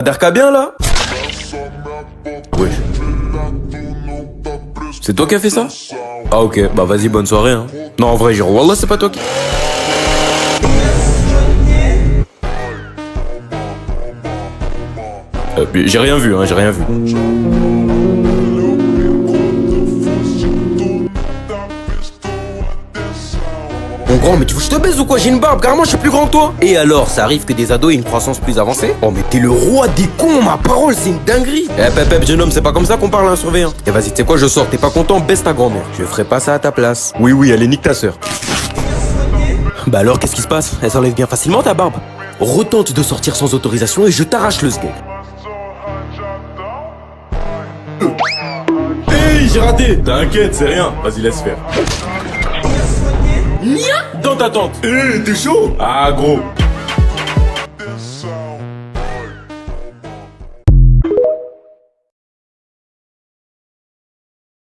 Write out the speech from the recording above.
Derka bien là? Wesh. C'est toi qui as fait ça? Ah ok, bah vas-y, bonne soirée hein. Non en vrai, genre, wallah c'est pas toi qui... J'ai rien vu, hein, j'ai rien vu. Mon grand, mais tu veux que je te baise ou quoi? J'ai une barbe, carrément je suis plus grand que toi. Et alors, ça arrive que des ados aient une croissance plus avancée? Oh mais t'es le roi des cons, ma parole, c'est une dinguerie. Eh pep, jeune homme, c'est pas comme ça qu'on parle à un surveillant. Et vas-y, tu sais quoi, je sors, t'es pas content, baisse ta grand-mère. Je ferai pas ça à ta place. Oui, allez, nique ta sœur. Bah alors, qu'est-ce qui se passe? Elle s'enlève bien facilement ta barbe. Retente de sortir sans autorisation et je t'arrache le sgeg. Hey, j'ai raté. T'inquiète, c'est rien. Vas-y, laisse faire. Nia dans ta tente. T'es chaud? Ah, gros.